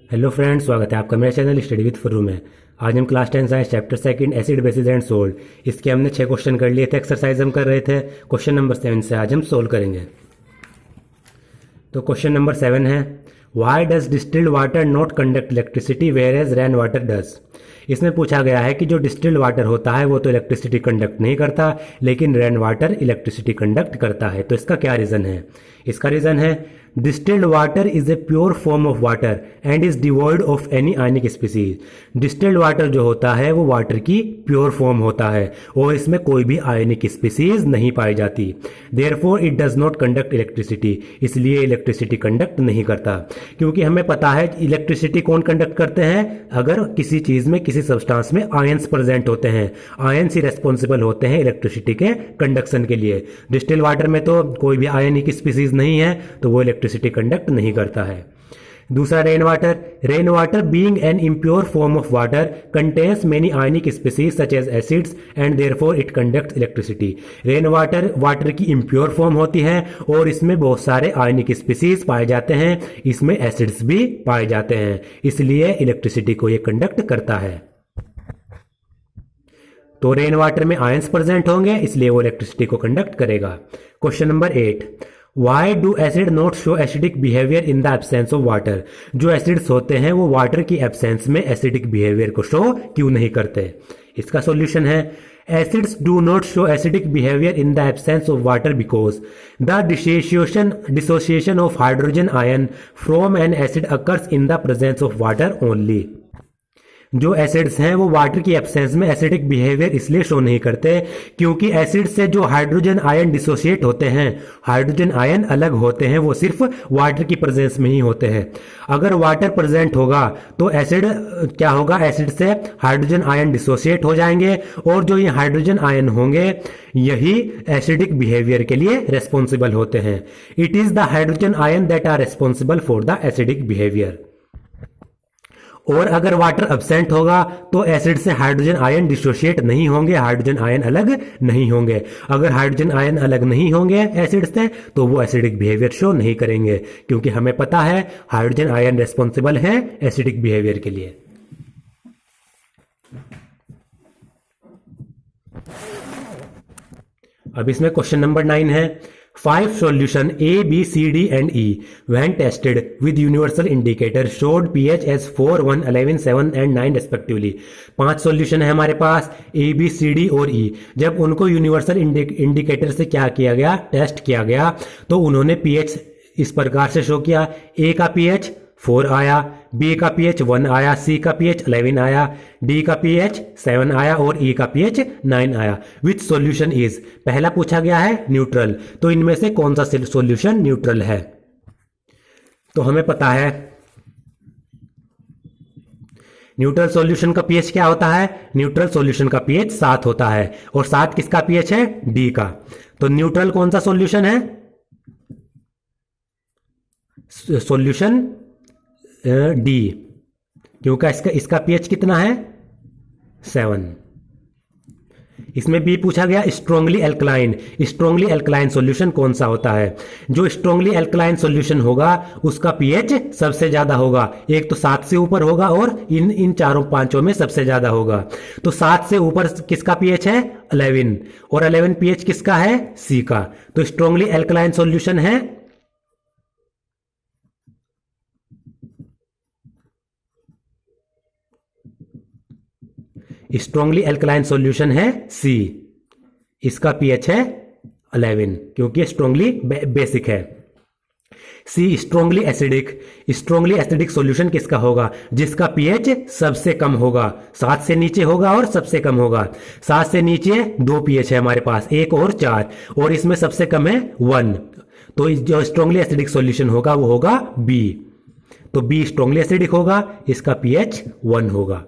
Hello friends, स्वागत है आपका मेरे चैनल स्टडी विद फुर्रू में। आज हम class 10 science chapter second acid basis and salt इसके हमने 6 क्वेश्चन कर लिए थे। एक्सरसाइज हम कर रहे थे। क्वेश्चन नंबर 7 से आज हम सोल्व करेंगे। तो क्वेश्चन नंबर 7 है, why does distilled water not conduct electricity whereas rain water does. इसमें पूछा गया है कि जो डिस्टिल्ड वाटर होता है वो तो इलेक्ट्रिसिटी कंडक्ट नहीं करता, लेकिन रेन वाटर इलेक्ट्रिसिटी कंडक्ट करता है। तो इसका क्या रीज़न है? इसका रीज़न है distilled water is a pure form of water and is devoid of any ionic species. Distilled water जो होता है वो वाटर की प्योर फॉर्म होता है और इसमें कोई भी आयनिक स्पीसीज नहीं पाई जाती। Therefore it does not conduct electricity, इसलिए इलेक्ट्रिसिटी कंडक्ट नहीं करता। क्योंकि हमें पता है इलेक्ट्रिसिटी कौन कंडक्ट करते हैं? अगर किसी चीज में, किसी सब्सटेंस में आयंस प्रेजेंट होते हैं, आयंस ही रेस्पॉन्सिबल होते हैं इलेक्ट्रिसिटी के कंडक्शन के लिए। डिस्टिल्ड वाटर में तो कोई भी आयनिक स्पीसीज नहीं है, तो वो इलेक्ट्रिसिटी कंडक्ट नहीं करता है। दूसरा rain water. Rain water being an impure form of water contains many ionic species such as acids and therefore it conducts electricity. Rain water water की इम्प्योर फॉर्म होती है और इसमें बहुत सारे आयनिक स्पीसीज पाए जाते हैं, इसमें एसिड्स भी पाए जाते हैं, इसलिए इलेक्ट्रिसिटी को ये कंडक्ट करता है। तो रेन वाटर में आयंस प्रेजेंट होंगे, इसलिए वो इलेक्ट्रिसिटी को कंडक्ट करेगा। Question number 8, why do acid not show acidic behaviour in the absence of water. जो एसिड्स होते हैं वो वाटर की एब्सेंस में एसिडिक बिहेवियर को शो क्यों नहीं करते? इसका सॉल्यूशन है, acids do not show acidic behavior in the absence of water because the dissociation of hydrogen ion from an acid occurs in the presence of water only। जो acids हैं वो water की absence में acidic behaviour इसलिए show नहीं करते क्योंकि acid से जो हाइड्रोजन आयन डिसोशिएट होते हैं, हाइड्रोजन आयन अलग होते हैं, वो सिर्फ वाटर की प्रेजेंस में ही होते हैं। अगर वाटर प्रेजेंट होगा तो एसिड क्या होगा? एसिड से हाइड्रोजन आयन डिसोशिएट हो जाएंगे और जो ये हाइड्रोजन आयन होंगे यही एसिडिक बिहेवियर के लिए रेस्पॉन्सिबल होते हैं। It is the hydrogen ion that are responsible for the acidic behaviour. और अगर वाटर एब्सेंट होगा तो एसिड से हाइड्रोजन आयन डिसोशिएट नहीं होंगे, हाइड्रोजन आयन अलग नहीं होंगे। अगर हाइड्रोजन आयन अलग नहीं होंगे एसिड से तो वो एसिडिक बिहेवियर शो नहीं करेंगे, क्योंकि हमें पता है हाइड्रोजन आयन रेस्पॉन्सिबल है एसिडिक बिहेवियर के लिए। अब इसमें क्वेश्चन नंबर 9 है, 5 solution A, B, C, D and E when tested with universal indicator showed pH as 4, 1, 11, 7 and 9 respectively। 5 solution है हमारे पास A, B, C, D और E। जब उनको यूनिवर्सल इंडिकेटर से क्या किया गया, टेस्ट किया गया, तो उन्होंने pH इस प्रकार से शो किया। A का pH 4 आया, B का pH 1 आया, C का pH 11 आया, D का pH 7 आया और E का pH 9 आया। विच सॉल्यूशन इज? पहला पूछा गया है न्यूट्रल, तो इनमें से कौन सा सॉल्यूशन न्यूट्रल है? तो हमें पता है न्यूट्रल सॉल्यूशन का pH क्या होता है? न्यूट्रल सॉल्यूशन का pH 7 होता है और 7 किसका pH है? D का। तो न्यूट्रल कौन सा सॉल्यूशन है? सॉल्यूशन डी, क्योंकि इसका pH कितना है? 7। इसमें बी पूछा गया strongly alkaline. Strongly alkaline solution कौन सा होता है? जो स्ट्रांगली एल्कलाइन सॉल्यूशन होगा उसका pH सबसे ज्यादा होगा। एक तो 7 से ऊपर होगा और इन चारों पांचों में सबसे ज्यादा होगा। तो 7 से ऊपर किसका pH है? 11 और 11 pH किसका है? C का। तो स्ट्रांगली एल्कलाइन सॉल्यूशन है स्ट्रांगली एल्कलाइन सॉल्यूशन है C। इसका pH है 11 क्योंकि स्ट्रांगली बेसिक है। C strongly acidic. Strongly acidic solution किसका होगा? जिसका pH सबसे कम होगा, 7 से नीचे होगा और सबसे कम होगा। 7 से नीचे 2 pH है हमारे पास, 1 और 4, और इसमें सबसे कम है 1। तो जो स्ट्रांगली एसिडिक सॉल्यूशन होगा वो होगा B। तो B स्ट्रांगली एसिडिक होगा, इसका pH 1 होगा।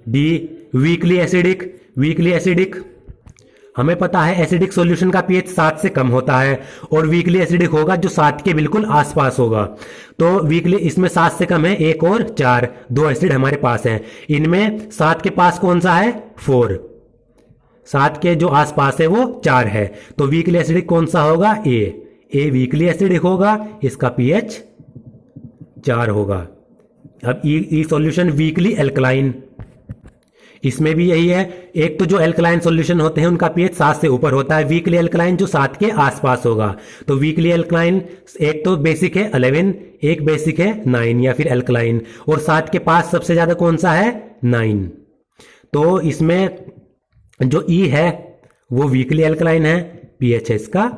D weakly acidic. Weakly acidic हमें पता है एसिडिक सॉल्यूशन का pH 7 से कम होता है और वीकली एसिडिक होगा जो 7 के बिल्कुल आसपास होगा। तो वीकली इसमें 7 से कम है 1 और 4, 2 एसिड हमारे पास हैं। इनमें 7 के पास कौन सा है? 4। 7 के जो आसपास है वो 4 है। तो वीकली एसिडिक कौन सा होगा? ए वीकली एसिडिक होगा, इसका pH 4 होगा। अब ई सॉल्यूशन वीकली एल्कलाइन, इसमें भी यही है। एक तो जो एल्कलाइन सॉल्यूशन होते हैं उनका पीएच 7 से ऊपर होता है, वीकली एल्कलाइन जो 7 के आसपास होगा। तो वीकली एल्कलाइन एक तो बेसिक है 11, एक बेसिक है 9 या फिर एल्कलाइन, और 7 के पास सबसे ज्यादा कौन सा है 9। तो इसमें जो ई है वो वीकली एल्कलाइन है, पीएच है इसका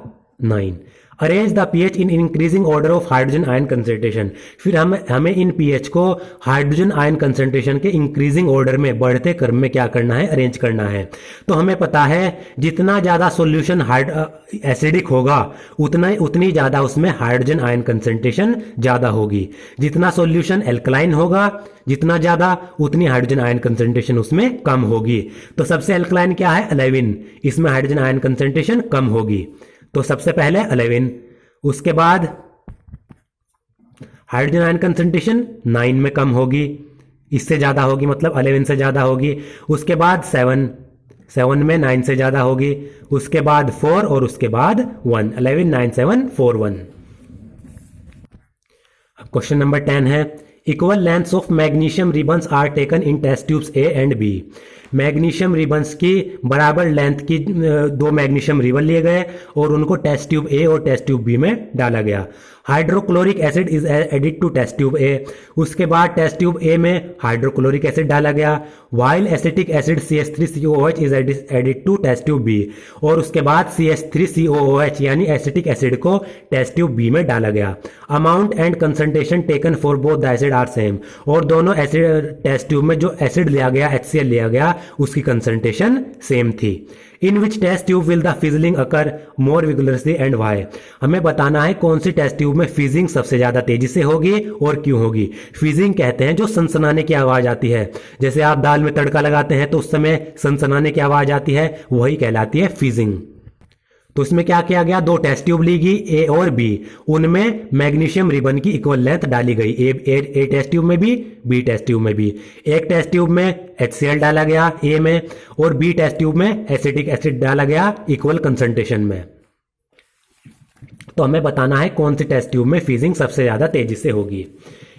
9। Arrange the pH in increasing order of hydrogen ion concentration, फिर हमें इन पीएच को हाइड्रोजन आयन कंसेंट्रेशन के इंक्रीजिंग ऑर्डर में, बढ़ते क्रम में क्या करना है, अरेंज करना है। तो हमें पता है जितना ज्यादा सॉल्यूशन एसिडिक होगा उतनी ज्यादा उसमें हाइड्रोजन आयन कंसेंट्रेशन ज्यादा होगी। जितना सॉल्यूशन एल्कलाइन होगा जितना ज्यादा, उतनी हाइड्रोजन आयन कंसेंट्रेशन उसमें कम होगी। तो सबसे एल्कलाइन क्या है 11, इसमें हाइड्रोजन आयन कंसेंट्रेशन कम होगी। तो सबसे पहले 11, उसके बाद हाइड्रोजन आयन कंसेंट्रेशन 9 में कम होगी, इससे ज्यादा होगी, मतलब 11 से ज्यादा होगी। उसके बाद 7 में 9 से ज्यादा होगी। उसके बाद 4 और उसके बाद 1, 11 9 7 4 1। अब क्वेश्चन नंबर 10 है, equal lengths of magnesium ribbons are taken in test tubes A and B. Magnesium ribbons की बराबर लेंथ की 2 मैग्नीशियम रिबन लिए गए और उनको टेस्ट ट्यूब ए और टेस्ट ट्यूब बी में डाला गया। Hydrochloric acid is added to test tube A, उसके बाद टेस्ट ट्यूब ए में हाइड्रोक्लोरिक एसिड डाला गया। While acetic acid CH3COOH is added to test tube B, और उसके बाद CH3COOH यानी एसिटिक एसिड को टेस्ट ट्यूब बी में डाला गया। Amount and concentration taken for both the acid are same, और दोनों एसिड टेस्ट ट्यूब में जो एसिड लिया गया HCl लिया गया उसकी कंसंट्रेशन सेम थी। In which test tube will the fizzling occur more vigorously and why, हमें बताना है कौन सी टेस्ट ट्यूब में फिजिंग सबसे ज्यादा तेजी से होगी और क्यों होगी। फिजिंग कहते हैं जो सनसनाने की आवाज आती है, जैसे आप दाल में तड़का लगाते हैं तो उस समय सनसनाने की आवाज आती है, वही कहलाती है फिजिंग। तो इसमें क्या किया गया, 2 टेस्ट ट्यूब ली गई ए और बी, उनमें मैग्नीशियम रिबन की इक्वल लेंथ डाली गई, ए टेस्ट ट्यूब में भी बी टेस्ट ट्यूब में भी। एक टेस्ट ट्यूब में HCl डाला गया ए में, और बी टेस्ट ट्यूब में एसिटिक एसिड डाला गया इक्वल कंसंट्रेशन में। तो हमें बताना है कौन सी टेस्ट ट्यूब में फिजिंग सबसे ज्यादा तेजी से होगी।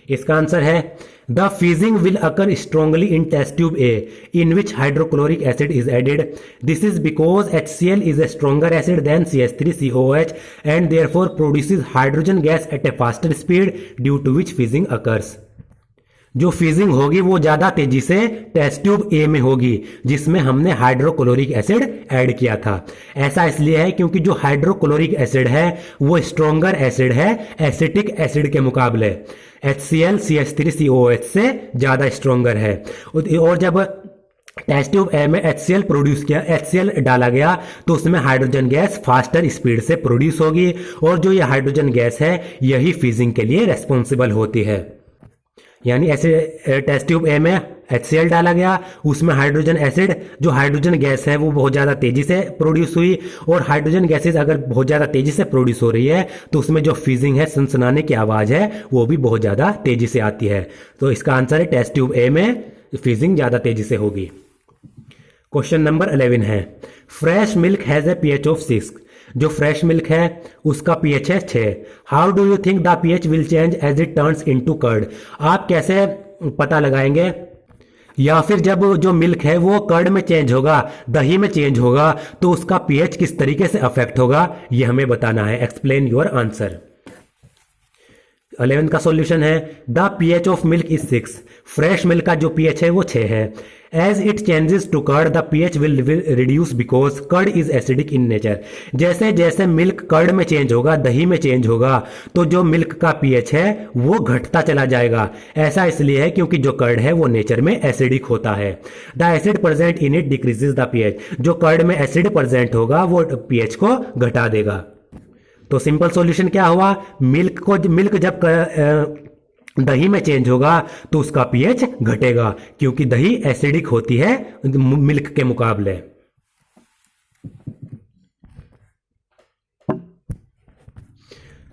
इसका आंसर है the fizzing will occur strongly in test tube A in which hydrochloric acid is added. This is because HCl is a stronger acid than CH3COOH and therefore produces hydrogen gas at a faster speed due to which fizzing occurs. जो fizzing होगी वो ज्यादा तेजी से test tube ए में होगी जिसमें हमने हाइड्रोक्लोरिक एसिड ऐड किया था। ऐसा इसलिए है क्योंकि जो हाइड्रोक्लोरिक एसिड है वो स्ट्रॉन्गर एसिड है एसिटिक एसिड के मुकाबले, HCl CH3COOH से ज्यादा स्ट्रॉन्गर है। और जब टेस्ट ट्यूब ए में HCl डाला गया तो उसमें हाइड्रोजन गैस फास्टर स्पीड से प्रोड्यूस होगी, और जो ये हाइड्रोजन गैस है यही फिजिंग के लिए रेस्पॉन्सिबल होती है। यानी ऐसे टेस्ट ट्यूब ए में HCl डाला गया, उसमें हाइड्रोजन एसिड जो हाइड्रोजन गैस है वो बहुत ज़्यादा तेजी से प्रोड्यूस हुई, और हाइड्रोजन गैसेज अगर बहुत ज़्यादा तेजी से प्रोड्यूस हो रही है तो उसमें जो फिजिंग है, सनसनाने की आवाज़ है, वो भी बहुत ज़्यादा तेजी से आती है। तो इसका आंसर है टेस्ट ट्यूब ए में फिजिंग ज़्यादा तेजी से होगी। क्वेश्चन नंबर 11 है, fresh milk has a pH of 6। जो फ्रेश मिल्क है उसका pH है 6। How do you think the pH will change as it turns into curd. आप कैसे पता लगाएंगे, या फिर जब जो मिल्क है वो कर्ड में चेंज होगा, दही में चेंज होगा, तो उसका pH किस तरीके से अफेक्ट होगा, ये हमें बताना है। Explain your answer. 11 का सॉल्यूशन है the pH of milk is 6। Fresh milk का जो pH है वो 6 है। As it changes to curd the pH will reduce because curd is acidic in nature. जैसे जैसे मिल्क कर्ड में चेंज होगा, दही में चेंज होगा, तो जो मिल्क का pH है वो घटता चला जाएगा। ऐसा इसलिए है क्योंकि जो कर्ड है वो नेचर में एसिडिक होता है। The acid present in it decreases the pH। जो कर्ड में एसिड प्रेजेंट होगा वो pH को घटा देगा। तो सिंपल सॉल्यूशन क्या हुआ, मिल्क जब दही में चेंज होगा तो उसका pH घटेगा क्योंकि दही एसिडिक होती है मिल्क के मुकाबले।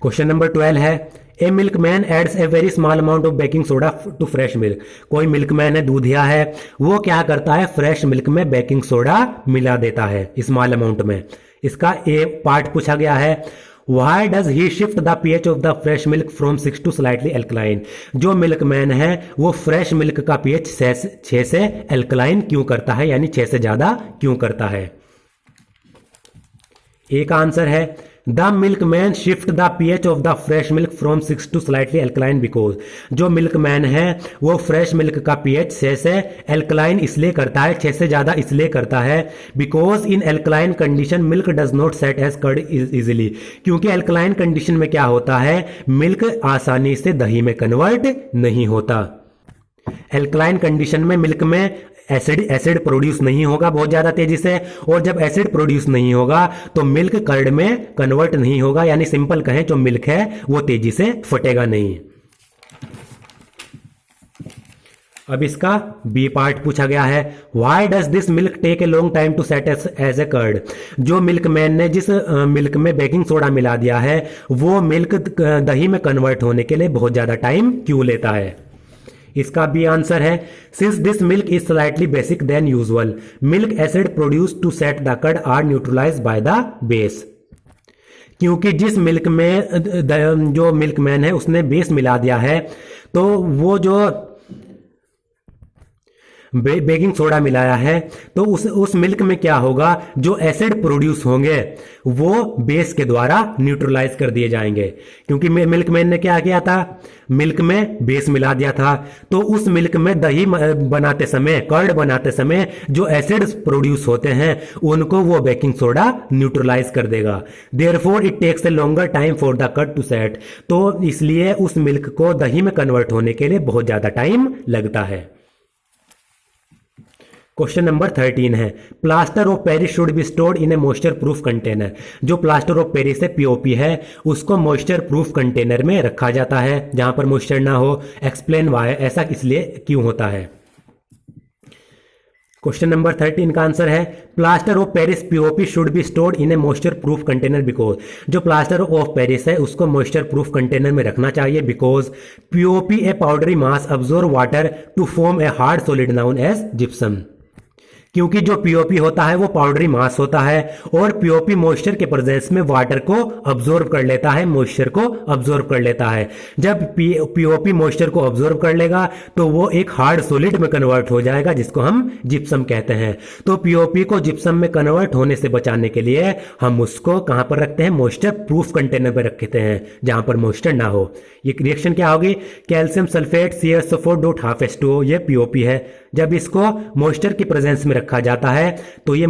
क्वेश्चन नंबर 12 है, a milkman adds a very small amount of baking soda to fresh milk. कोई मिल्कमैन है, दूधिया है, वो क्या करता है, फ्रेश मिल्क में बेकिंग सोडा मिला देता है स्मॉल अमाउंट में। इसका ए पार्ट पूछा गया है, why does he shift the pH of the fresh milk from 6 to slightly alkaline. जो मिल्कमैन है वो फ्रेश मिल्क का pH 6 से एल्कलाइन क्यों करता है, यानी 6 से ज्यादा क्यों करता है। एक आंसर है the milkman shift the pH of the fresh milk from 6 to slightly alkaline because. जो मिल्कमैन है वो फ्रेश मिल्क का pH 6 से एल्कलाइन इसलिए करता है, 6 से ज्यादा इसलिए करता है because in alkaline condition milk does not set as curd easily. क्योंकि एल्कलाइन कंडीशन में क्या होता है, मिल्क आसानी से दही में कन्वर्ट नहीं होता। एल्कलाइन कंडीशन में मिल्क में एसिड प्रोड्यूस नहीं होगा बहुत ज्यादा तेजी से, और जब एसिड प्रोड्यूस नहीं होगा तो मिल्क कर्ड में कन्वर्ट नहीं होगा, यानी सिंपल कहें जो मिल्क है वो तेजी से फटेगा नहीं। अब इसका बी पार्ट पूछा गया है, why does this milk take a long time to set as a curd. जो मिल्कमैन ने जिस मिल्क में बेकिंग सोडा मिला दिया है वो मिल्क दही में कन्वर्ट होने के लिए बहुत ज्यादा टाइम क्यों लेता है। इसका बी आंसर है since this milk is slightly basic than usual milk acid produce to set the curd are neutralised by the base. क्योंकि जिस मिल्क में जो मिल्कमैन है उसने बेस मिला दिया है तो वो जो बेकिंग सोडा मिलाया है तो उस मिल्क में क्या होगा, जो एसिड प्रोड्यूस होंगे वो बेस के द्वारा न्यूट्रलाइज कर दिए जाएंगे। क्योंकि मिल्कमैन ने क्या किया था, मिल्क में बेस मिला दिया था, तो उस मिल्क में दही बनाते समय, कर्ड बनाते समय जो एसिड प्रोड्यूस होते हैं उनको वो बेकिंग सोडा न्यूट्रलाइज कर देगा। Therefore it takes a longer time for the curd to set. तो इसलिए उस मिल्क को दही में कन्वर्ट होने के लिए बहुत ज्यादा टाइम लगता है। क्वेश्चन नंबर 13 है plaster of Paris should be stored in a moisture proof container. जो प्लास्टर ऑफ पेरिस है पीओपी है उसको मॉइस्चर प्रूफ कंटेनर में रखा जाता है जहां पर मॉइस्चर ना हो। एक्सप्लेन व्हाई, ऐसा इसलिए क्यों होता है। क्वेश्चन नंबर 13 का आंसर है plaster of Paris POP should be stored in a moisture proof container because. जो प्लास्टर ऑफ पेरिस है उसको मॉइस्चर प्रूफ कंटेनर में रखना चाहिए because POP a powdery mass absorb water to form a hard solid known as gypsum. क्योंकि जो POP होता है वो पाउडरी मास होता है और पीओपी मॉइस्चर के प्रेजेंस में वाटर को अब्सॉर्ब कर लेता है, मॉइस्चर को अब्सॉर्ब कर लेता है। जब पीओपी मॉइस्चर को अब्सॉर्ब कर लेगा तो वो एक हार्ड सॉलिड में कन्वर्ट हो जाएगा जिसको हम जिप्सम कहते हैं। तो पीओपी को जिप्सम में कन्वर्ट होने से बचाने के लिए हम उसको कहां पर रखते हैं, मॉइस्चर प्रूफ कंटेनर पर रखते हैं जहां पर मॉइस्चर ना हो। ये रिएक्शन क्या होगी, कैल्शियम सल्फेट CaSO4.5H2O, ये पीओपी है। जब इसको मॉइस्चर की प्रेजेंस में रखा जाता है तो ये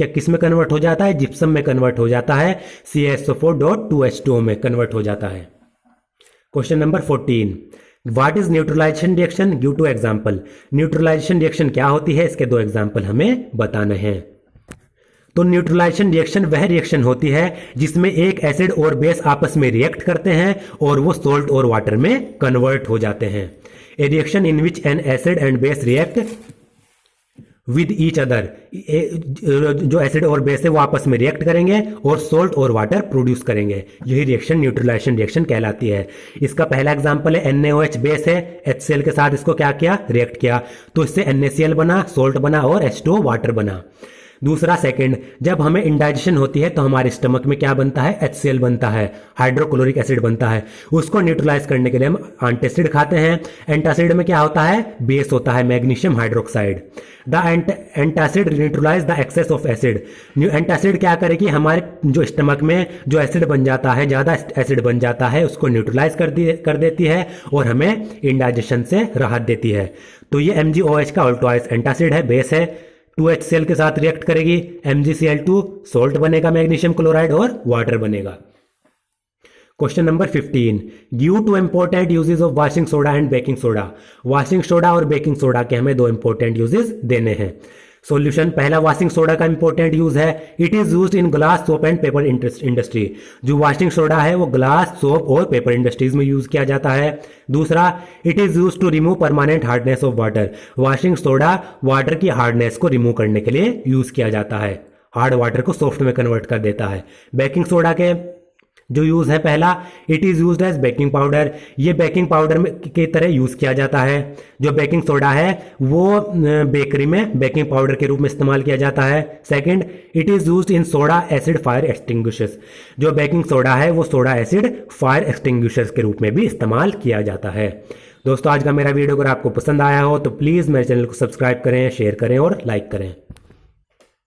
किस में कन्वर्ट हो जाता है, जिप्सम में कन्वर्ट हो जाता है, CaSO4.2H2O में कन्वर्ट हो जाता है। Question number 14 what is neutralisation reaction, give two example. Neutralisation reaction क्या होती है, इसके 2 एग्जांपल हमें बताने हैं। तो न्यूट्रलाइजेशन रिएक्शन वह रिएक्शन होती है जिसमें एक एसिड और बेस आपस में रिएक्ट करते हैं और वो सोल्ट और वाटर में कन्वर्ट हो जाते हैं। ए reaction in which N acid and base react with each other. जो एसिड और बेस है वो आपस में रिएक्ट करेंगे और सोल्ट और वाटर प्रोड्यूस करेंगे। यही रिएक्शन न्यूट्रलाइजेशन रिएक्शन कहलाती है। इसका पहला एग्जांपल है NaOH बेस है, HCl के साथ इसको क्या किया, रिएक्ट किया, तो इससे NaCl बना, सोल्ट बना और H2O वाटर बना। दूसरा सेकंड, जब हमें इंडाइजेशन होती है तो हमारे स्टमक में क्या बनता है, HCl बनता है, हाइड्रोक्लोरिक एसिड बनता है। उसको न्यूट्रलाइज करने के लिए हम एंटासिड खाते हैं। एंटासिड में क्या होता है, बेस होता है magnesium hydroxide. The antacid neutralise the excess of acid. Antacid क्या करेगी, हमारे जो स्टमक में जो एसिड बन जाता है, ज्यादा एसिड बन जाता है, उसको न्यूट्रलाइज कर देती है और हमें इंडाइजेशन से राहत देती है। तो ये MgOH का ऑल्टोइस एंटासिड है, बेस है, 2HCl के साथ रिएक्ट करेगी, MgCl2 सोल्ट बनेगा मैग्नीशियम क्लोराइड और वाटर बनेगा। Question number 15 give 2 important uses of washing soda and baking soda. Washing soda और बेकिंग सोडा के हमें 2 इंपॉर्टेंट यूजेस देने हैं। सॉल्यूशन, पहला वॉशिंग सोडा का इंपॉर्टेंट यूज है, it is used in glass soap and paper industry. जो washing soda है वो ग्लास सोप और पेपर इंडस्ट्रीज में यूज किया जाता है। दूसरा, it is used to remove permanent hardness of water. Washing soda water की हार्डनेस को रिमूव करने के लिए यूज किया जाता है, हार्ड वाटर को सॉफ्ट में कन्वर्ट कर देता है। बेकिंग सोडा के जो यूज है पहला, it is used as baking powder, ये बेकिंग पाउडर की तरह यूज किया जाता है। जो बेकिंग सोडा है वो बेकरी में बेकिंग पाउडर के रूप में इस्तेमाल किया जाता है। Second, it is used in soda acid fire extinguishers, जो बेकिंग सोडा है वो सोडा एसिड फायर एक्सटिंग्विशर्स के रूप में भी इस्तेमाल किया जाता है। दोस्तों आज का मेरा वीडियो अगर आपको पसंद आया हो तो प्लीज़ मेरे चैनल को सब्सक्राइब करें, शेयर करें और लाइक करें।